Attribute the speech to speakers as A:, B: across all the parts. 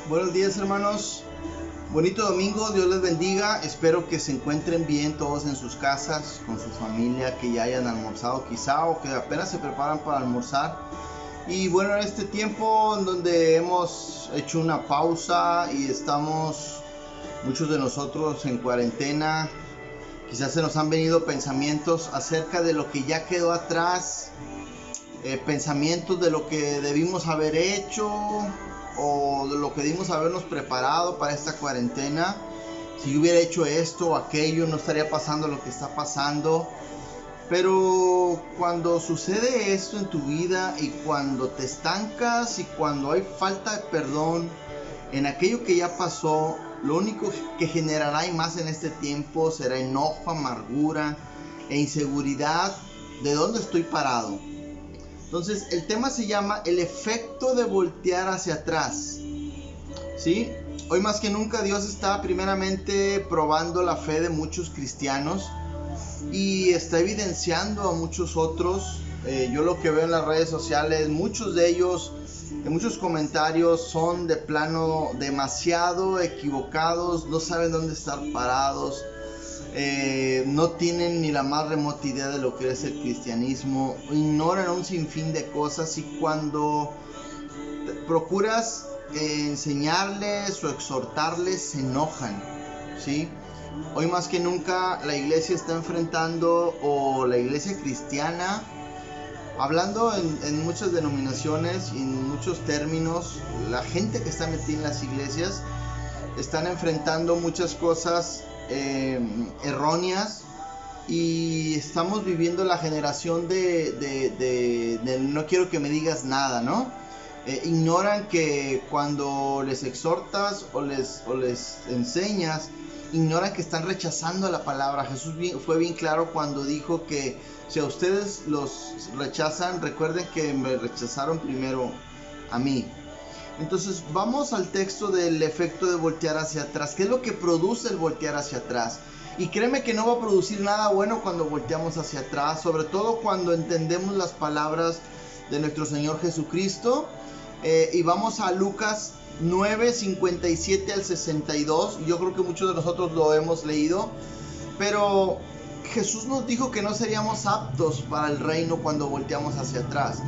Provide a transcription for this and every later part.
A: Buenos días, hermanos. Bonito domingo, Dios les bendiga. Espero que se encuentren bien todos en sus casas, con su familia, que ya hayan almorzado quizá o que apenas se preparan para almorzar. Y bueno, en este tiempo en donde hemos hecho una pausa y estamos muchos de nosotros en cuarentena, quizás se nos han venido pensamientos acerca de lo que ya quedó atrás, pensamientos de lo que debimos haber hecho o de lo que debimos habernos preparado para esta cuarentena. Si yo hubiera hecho esto o aquello, no estaría pasando lo que está pasando. Pero cuando sucede esto en tu vida y cuando te estancas y cuando hay falta de perdón en aquello que ya pasó, lo único que generará y más en este tiempo será enojo, amargura e inseguridad de dónde estoy parado. Entonces el tema se llama el efecto de voltear hacia atrás. ¿Sí? Hoy más que nunca Dios está primeramente probando la fe de muchos cristianos y está evidenciando a muchos otros. Yo lo que veo en las redes sociales, muchos de ellos, en muchos comentarios, son de plano demasiado equivocados, no saben dónde estar parados. No tienen ni la más remota idea de lo que es el cristianismo, ignoran un sinfín de cosas y cuando procuras enseñarles o exhortarles se enojan, ¿sí? Hoy más que nunca la iglesia está enfrentando, o la iglesia cristiana, hablando en muchas denominaciones y en muchos términos, la gente que está metida en las iglesias están enfrentando muchas cosas erróneas y estamos viviendo la generación de no quiero que me digas nada, ¿no? Ignoran que cuando les exhortas o les enseñas, ignoran que están rechazando la palabra. Jesús fue bien claro cuando dijo que si a ustedes los rechazan, recuerden que me rechazaron primero a mí. Entonces vamos al texto del efecto de voltear hacia atrás. ¿Qué es lo que produce el voltear hacia atrás? Y créeme que no va a producir nada bueno cuando volteamos hacia atrás, sobre todo cuando entendemos las palabras de nuestro Señor Jesucristo. Y vamos a Lucas 9, 57 al 62. Yo creo que muchos de nosotros lo hemos leído, pero Jesús nos dijo que no seríamos aptos para el reino cuando volteamos hacia atrás.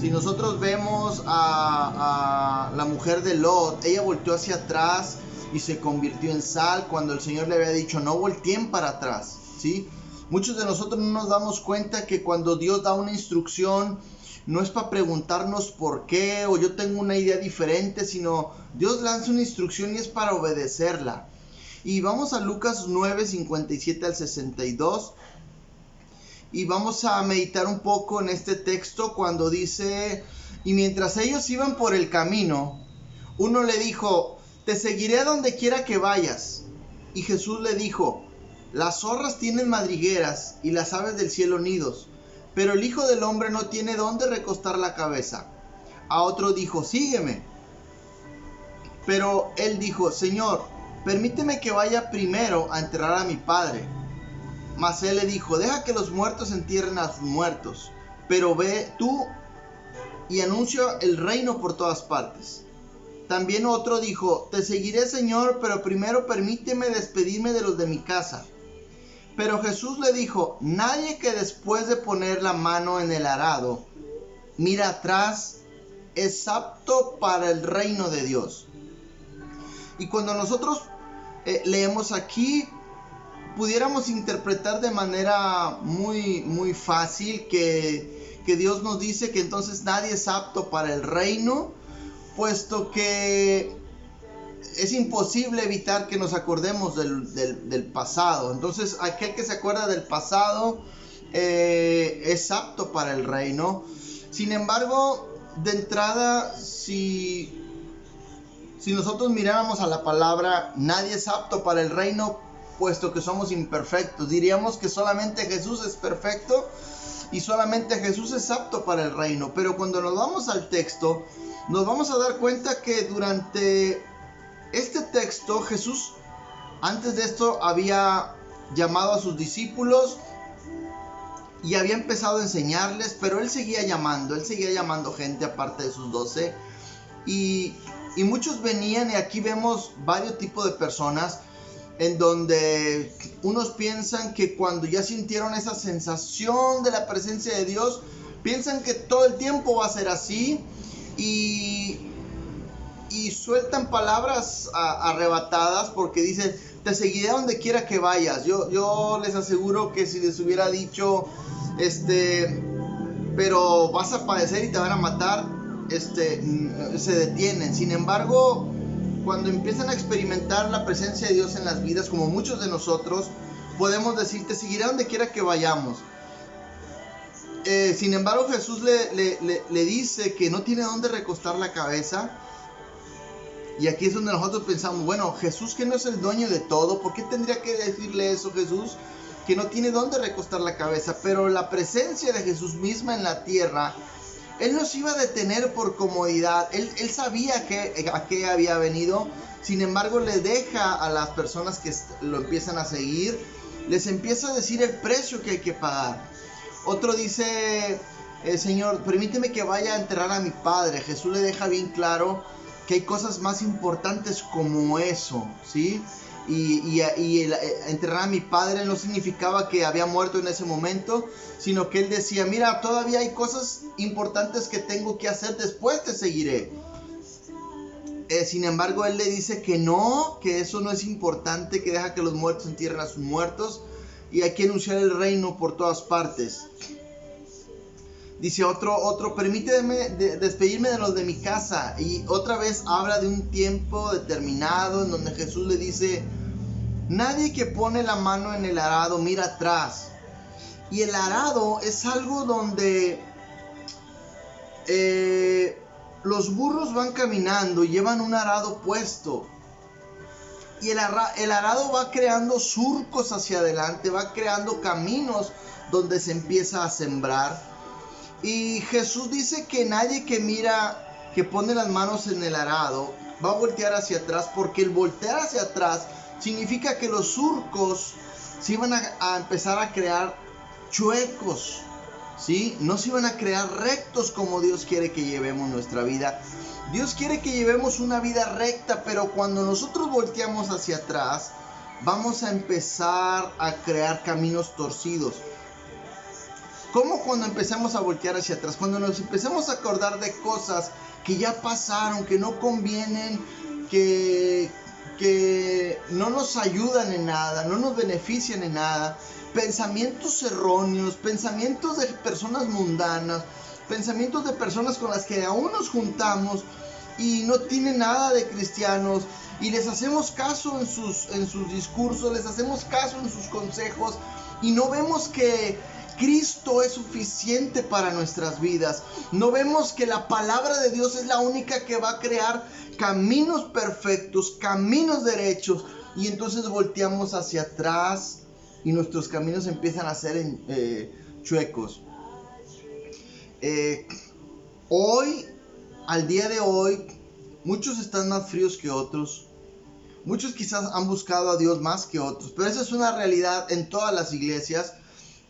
A: Si nosotros vemos a la mujer de Lot, ella volteó hacia atrás y se convirtió en sal cuando el Señor le había dicho no volteen para atrás, ¿sí? Muchos de nosotros no nos damos cuenta que cuando Dios da una instrucción no es para preguntarnos por qué o yo tengo una idea diferente, sino Dios lanza una instrucción y es para obedecerla. Y vamos a Lucas 9, 57 al 62 y vamos a meditar un poco en este texto cuando dice: y mientras ellos iban por el camino, uno le dijo: te seguiré a donde quiera que vayas. Y Jesús le dijo: las zorras tienen madrigueras y las aves del cielo nidos, pero el Hijo del Hombre no tiene dónde recostar la cabeza. A otro dijo: sígueme. Pero él dijo: Señor, permíteme que vaya primero a enterrar a mi padre. Mas él le dijo: deja que los muertos entierren a sus muertos, pero ve tú y anuncia el reino por todas partes. También otro dijo: te seguiré, Señor, pero primero permíteme despedirme de los de mi casa. Pero Jesús le dijo: nadie que después de poner la mano en el arado mira atrás es apto para el reino de Dios. Y cuando nosotros leemos aquí, pudiéramos interpretar de manera muy fácil que Dios nos dice que entonces nadie es apto para el reino, puesto que es imposible evitar que nos acordemos del pasado. Entonces aquel que se acuerda del pasado es apto para el reino. Sin embargo, de entrada, si nosotros miráramos a la palabra, nadie es apto para el reino, puesto que somos imperfectos, diríamos que solamente Jesús es perfecto y solamente Jesús es apto para el reino. Pero cuando nos vamos al texto, nos vamos a dar cuenta que durante este texto Jesús, antes de esto, había llamado a sus discípulos y había empezado a enseñarles, pero él seguía llamando gente aparte de sus 12. Y Y muchos venían, y aquí vemos varios tipos de personas, en donde unos piensan que cuando ya sintieron esa sensación de la presencia de Dios, piensan que todo el tiempo va a ser así, y sueltan palabras arrebatadas, porque dicen: te seguiré donde quiera que vayas. Yo les aseguro que si les hubiera dicho, pero vas a padecer y te van a matar, se detienen. Sin embargo, cuando empiezan a experimentar la presencia de Dios en las vidas, como muchos de nosotros, podemos decir: te seguiré donde quiera que vayamos. Sin embargo, Jesús le dice que no tiene dónde recostar la cabeza. Y aquí es donde nosotros pensamos: bueno, Jesús, que no es el dueño de todo, ¿por qué tendría que decirle eso Jesús? Que no tiene dónde recostar la cabeza. Pero la presencia de Jesús misma en la tierra, Él no se iba a detener por comodidad. Él sabía a qué había venido. Sin embargo, le deja a las personas que lo empiezan a seguir, les empieza a decir el precio que hay que pagar. Otro dice: Señor, permíteme que vaya a enterrar a mi padre. Jesús le deja bien claro que hay cosas más importantes como eso, ¿sí? Y enterrar a mi padre no significaba que había muerto en ese momento, sino que él decía: mira, todavía hay cosas importantes que tengo que hacer, después te seguiré. Sin embargo, él le dice que no, que eso no es importante, que deja que los muertos entierren a sus muertos, y hay que anunciar el reino por todas partes. Dice otro: permíteme despedirme de los de mi casa. Y otra vez habla de un tiempo determinado en donde Jesús le dice: nadie que pone la mano en el arado mira atrás. Y el arado es algo donde los burros van caminando y llevan un arado puesto. Y el arado va creando surcos hacia adelante, va creando caminos donde se empieza a sembrar. Y Jesús dice que nadie que pone las manos en el arado va a voltear hacia atrás, porque el voltear hacia atrás significa que los surcos se iban a empezar a crear chuecos, ¿sí? No se iban a crear rectos como Dios quiere que llevemos nuestra vida. Dios quiere que llevemos una vida recta, pero cuando nosotros volteamos hacia atrás, vamos a empezar a crear caminos torcidos. ¿Cómo? Cuando empezamos a voltear hacia atrás, cuando nos empezamos a acordar de cosas que ya pasaron, que no convienen, que no nos ayudan en nada, no nos benefician en nada, pensamientos erróneos, pensamientos de personas mundanas, pensamientos de personas con las que aún nos juntamos y no tienen nada de cristianos, y les hacemos caso en sus discursos, les hacemos caso en sus consejos, y no vemos que Cristo es suficiente para nuestras vidas. No vemos que la palabra de Dios es la única que va a crear caminos perfectos, caminos derechos, y entonces volteamos hacia atrás y nuestros caminos empiezan a ser chuecos. Hoy, al día de hoy, muchos están más fríos que otros. Muchos quizás han buscado a Dios más que otros, pero esa es una realidad en todas las iglesias.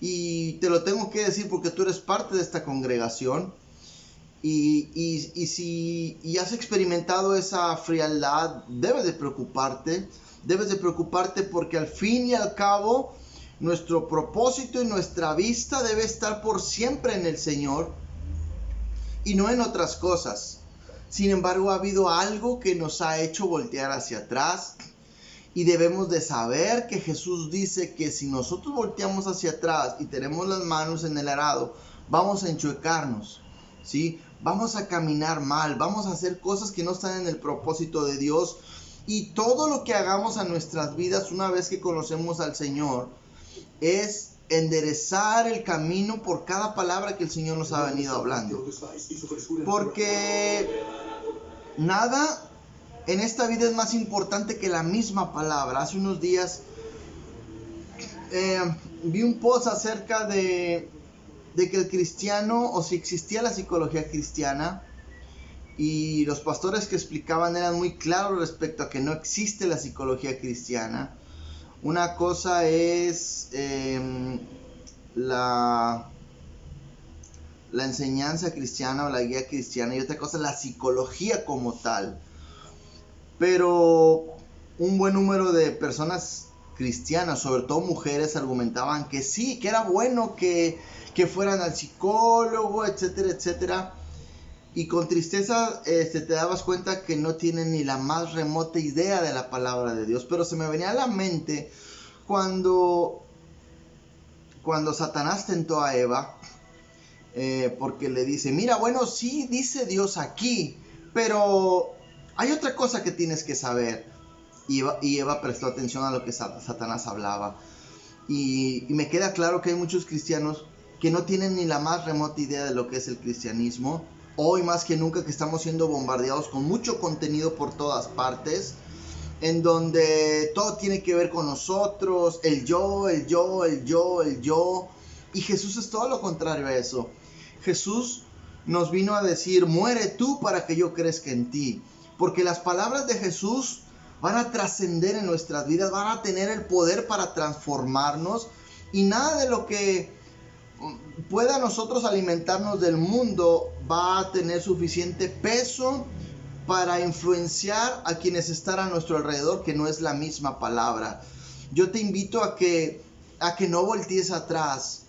A: Y te lo tengo que decir porque tú eres parte de esta congregación, y si has experimentado esa frialdad, debes de preocuparte porque al fin y al cabo nuestro propósito y nuestra vista debe estar por siempre en el Señor y no en otras cosas. Sin embargo, ha habido algo que nos ha hecho voltear hacia atrás. Y debemos de saber que Jesús dice que si nosotros volteamos hacia atrás y tenemos las manos en el arado, vamos a enchuecarnos, ¿sí? Vamos a caminar mal, vamos a hacer cosas que no están en el propósito de Dios. Y todo lo que hagamos a nuestras vidas una vez que conocemos al Señor es enderezar el camino por cada palabra que el Señor nos ha venido hablando. Porque nada en esta vida es más importante que la misma palabra. Hace unos días vi un post acerca de que el cristiano, o si existía la psicología cristiana, y los pastores que explicaban eran muy claros respecto a que no existe la psicología cristiana. Una cosa es la enseñanza cristiana o la guía cristiana, y otra cosa es la psicología como tal. Pero un buen número de personas cristianas, sobre todo mujeres, argumentaban que sí, que era bueno que fueran al psicólogo, etcétera, etcétera. Y con tristeza te dabas cuenta que no tienen ni la más remota idea de la palabra de Dios. Pero se me venía a la mente cuando Satanás tentó a Eva, porque le dice, mira, bueno, sí dice Dios aquí, pero hay otra cosa que tienes que saber. Y Eva prestó atención a lo que Satanás hablaba. Y me queda claro que hay muchos cristianos que no tienen ni la más remota idea de lo que es el cristianismo. Hoy más que nunca que estamos siendo bombardeados con mucho contenido por todas partes, en donde todo tiene que ver con nosotros, el yo. Y Jesús es todo lo contrario a eso. Jesús nos vino a decir, muere tú para que yo crezca en ti. Porque las palabras de Jesús van a trascender en nuestras vidas, van a tener el poder para transformarnos. Y nada de lo que pueda nosotros alimentarnos del mundo va a tener suficiente peso para influenciar a quienes están a nuestro alrededor, que no es la misma palabra. Yo te invito a que no voltees atrás,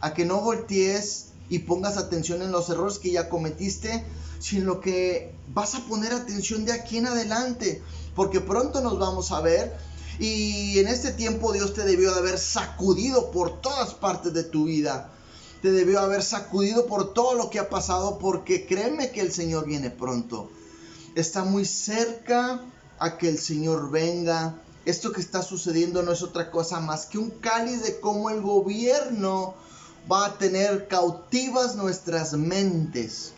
A: a que no voltees y pongas atención en los errores que ya cometiste, sino que vas a poner atención de aquí en adelante, porque pronto nos vamos a ver. Y en este tiempo Dios te debió de haber sacudido por todas partes de tu vida. Te debió haber sacudido por todo lo que ha pasado, porque créeme que el Señor viene pronto. Está muy cerca a que el Señor venga. Esto que está sucediendo no es otra cosa más que un cáliz de cómo el gobierno va a tener cautivas nuestras mentes.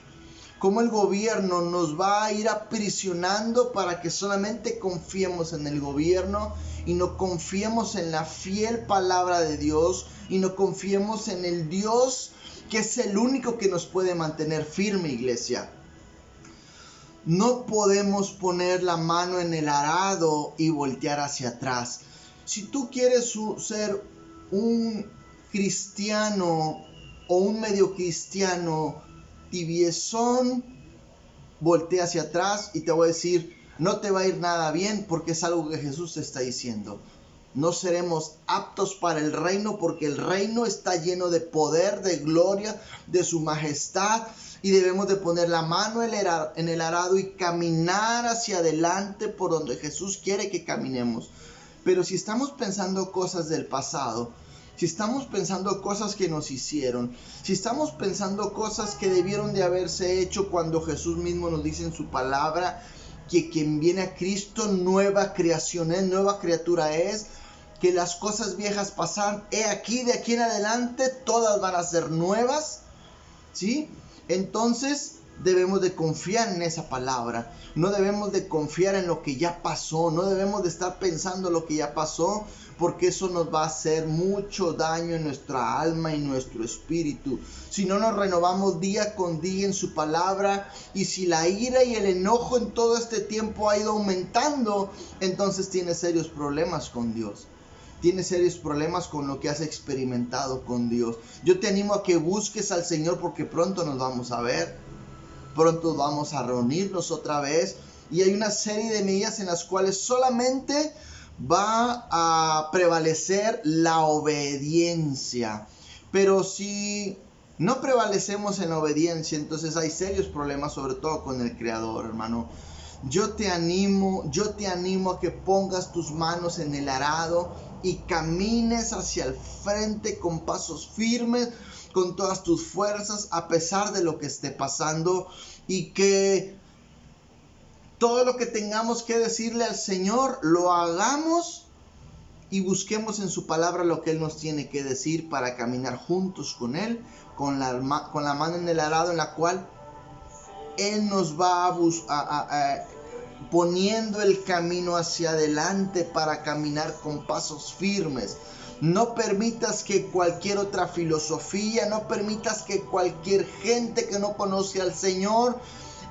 A: Cómo el gobierno nos va a ir aprisionando para que solamente confiemos en el gobierno y no confiemos en la fiel palabra de Dios y no confiemos en el Dios que es el único que nos puede mantener firme, iglesia. No podemos poner la mano en el arado y voltear hacia atrás. Si tú quieres ser un cristiano o un medio cristiano tibiezón, voltea hacia atrás y te voy a decir, no te va a ir nada bien, porque es algo que Jesús te está diciendo. No seremos aptos para el reino, porque el reino está lleno de poder, de gloria, de su majestad, y debemos de poner la mano en el arado y caminar hacia adelante por donde Jesús quiere que caminemos. Pero si estamos pensando cosas del pasado, si estamos pensando cosas que nos hicieron, si estamos pensando cosas que debieron de haberse hecho, cuando Jesús mismo nos dice en su palabra que quien viene a Cristo nueva creación es, nueva criatura es, que las cosas viejas pasaron, he aquí, de aquí en adelante todas van a ser nuevas, ¿sí? Entonces debemos de confiar en esa palabra, no debemos de confiar en lo que ya pasó, no debemos de estar pensando lo que ya pasó, porque eso nos va a hacer mucho daño en nuestra alma y nuestro espíritu. Si no nos renovamos día con día en su palabra, y si la ira y el enojo en todo este tiempo ha ido aumentando, entonces tienes serios problemas con Dios. Tienes serios problemas con lo que has experimentado con Dios. Yo te animo a que busques al Señor, porque pronto nos vamos a ver. Pronto vamos a reunirnos otra vez. Y hay una serie de medidas en las cuales solamente va a prevalecer la obediencia. Pero si no prevalecemos en la obediencia, entonces hay serios problemas, sobre todo con el Creador, hermano. Yo te animo a que pongas tus manos en el arado y camines hacia el frente con pasos firmes, con todas tus fuerzas, a pesar de lo que esté pasando, y que todo lo que tengamos que decirle al Señor lo hagamos y busquemos en su palabra lo que Él nos tiene que decir para caminar juntos con Él, con la mano en el arado, en la cual Él nos va poniendo el camino hacia adelante para caminar con pasos firmes. No permitas que cualquier otra filosofía, no permitas que cualquier gente que no conoce al Señor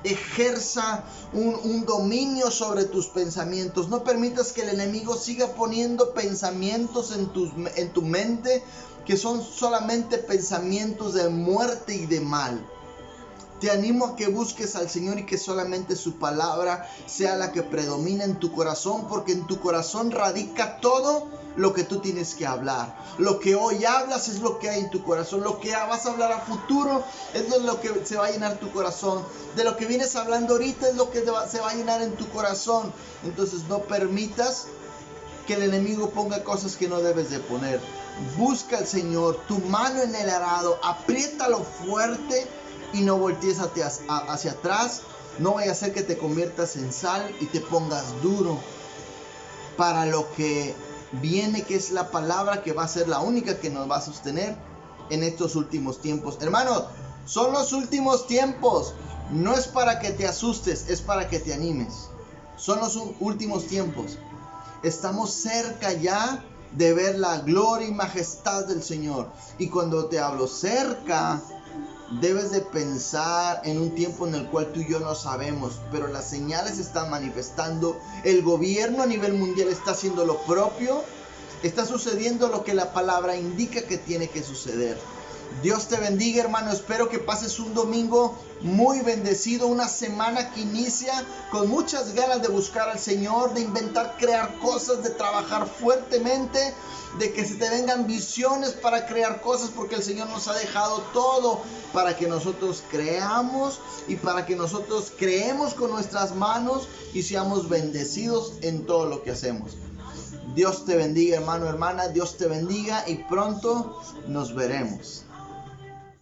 A: ejerza un dominio sobre tus pensamientos. No permitas que el enemigo siga poniendo pensamientos en tu mente que son solamente pensamientos de muerte y de mal. Te animo a que busques al Señor y que solamente su palabra sea la que predomina en tu corazón, porque en tu corazón radica todo lo que tú tienes que hablar. Lo que hoy hablas es lo que hay en tu corazón. Lo que vas a hablar a futuro es lo que se va a llenar tu corazón. De lo que vienes hablando ahorita es lo que se va a llenar en tu corazón. Entonces no permitas que el enemigo ponga cosas que no debes de poner. Busca al Señor, tu mano en el arado, apriétalo fuerte y no voltees hacia atrás. No vaya a ser que te conviertas en sal y te pongas duro para lo que viene, que es la palabra que va a ser la única que nos va a sostener en estos últimos tiempos. Hermanos, son los últimos tiempos. No es para que te asustes, es para que te animes. Son los últimos tiempos. Estamos cerca ya de ver la gloria y majestad del Señor. Y cuando te hablo cerca, debes de pensar en un tiempo en el cual tú y yo no sabemos, pero las señales se están manifestando. El gobierno a nivel mundial está haciendo lo propio. Está sucediendo lo que la palabra indica que tiene que suceder. Dios te bendiga, hermano. Espero que pases un domingo muy bendecido, una semana que inicia con muchas ganas de buscar al Señor, de inventar, crear cosas, de trabajar fuertemente, de que se te vengan visiones para crear cosas, porque el Señor nos ha dejado todo para que nosotros creamos y para que nosotros creemos con nuestras manos y seamos bendecidos en todo lo que hacemos. Dios te bendiga, hermano, hermana. Dios te bendiga y pronto nos veremos.